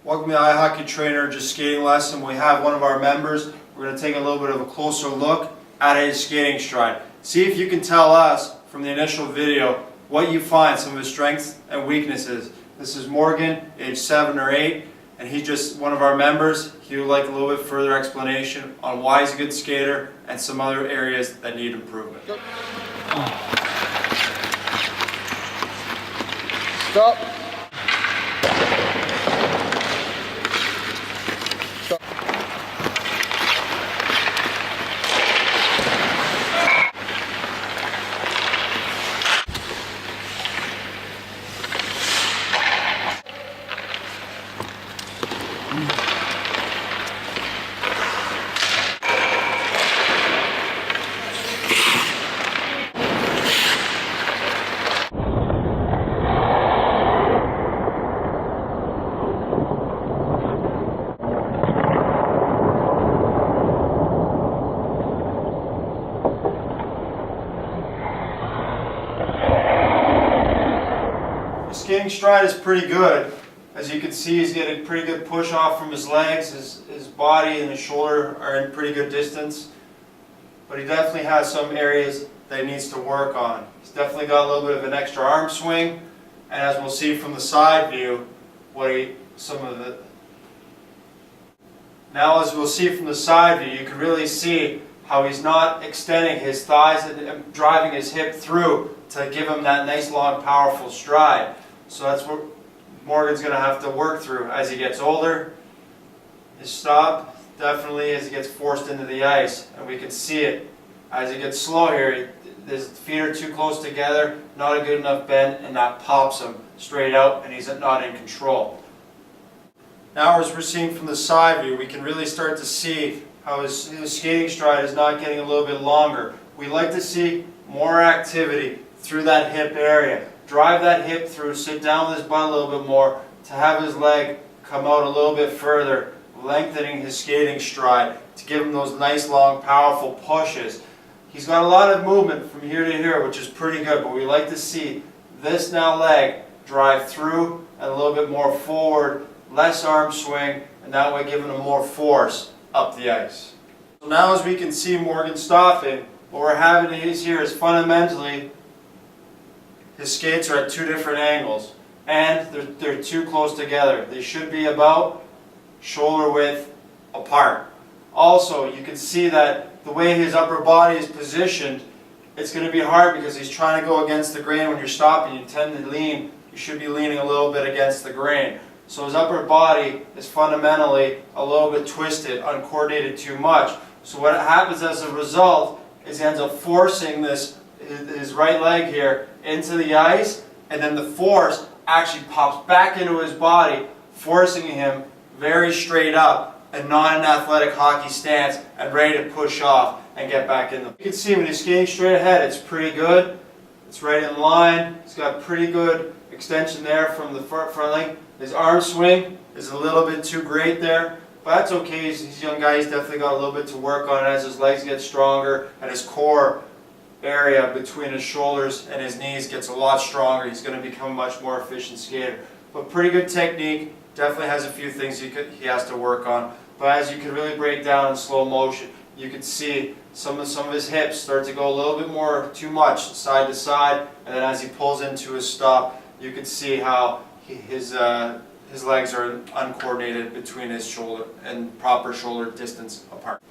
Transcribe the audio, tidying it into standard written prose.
Welcome to the iHockey Trainer Just Skating Lesson. We have one of our members. We're going to take a little bit of a closer look at his skating stride. See if you can tell us from the initial video what you find some of his strengths and weaknesses. This is Morgan, age 7 or 8, and he's just one of our members. He would like a little bit further explanation on why he's a good skater and some other areas that need improvement. Stop. Skating stride is pretty good. As you can see, he's getting pretty good push off from his legs. His body and his shoulder are in pretty good distance. But he definitely has some areas that he needs to work on. He's definitely got a little bit of an extra arm swing. And as we'll see from the side view, Now as we'll see from the side view, you can really see how he's not extending his thighs and driving his hip through to give him that nice long powerful stride. So that's what Morgan's going to have to work through as he gets older. His stop, definitely as he gets forced into the ice, and we can see it. As he gets slow here, his feet are too close together, not a good enough bend, and that pops him straight out, and he's not in control. Now as we're seeing from the side view, we can really start to see how his skating stride is not getting a little bit longer. We like to see more activity through that hip area. Drive that hip through, sit down with his butt a little bit more to have his leg come out a little bit further, lengthening his skating stride to give him those nice long powerful pushes. He's got a lot of movement from here to here, which is pretty good, but we like to see this now leg drive through and a little bit more forward, less arm swing, and that way giving him more force up the ice. So now as we can see Morgan stopping, what we're having here is fundamentally his skates are at two different angles and they're too close together. They should be about shoulder width apart. Also, you can see that the way his upper body is positioned, it's going to be hard because he's trying to go against the grain. When you're stopping, you tend to lean. You should be leaning a little bit against the grain. So his upper body is fundamentally a little bit twisted, uncoordinated too much. So what happens as a result is he ends up forcing his right leg here into the ice, and then the force actually pops back into his body, forcing him very straight up and not an athletic hockey stance and ready to push off and get back in. You can see when he's skating straight ahead, it's pretty good. It's right in line. He's got pretty good extension there from the front leg. His arm swing is a little bit too great there, but that's okay. He's a young guy. He's definitely got a little bit to work on as his legs get stronger and his core area between his shoulders and his knees gets a lot stronger. He's going to become a much more efficient skater. But pretty good technique. Definitely has a few things he has to work on. But as you can really break down in slow motion, you can see some of his hips start to go a little bit more too much side to side, and then as he pulls into his stop, you can see how his legs are uncoordinated between his shoulder and proper shoulder distance apart.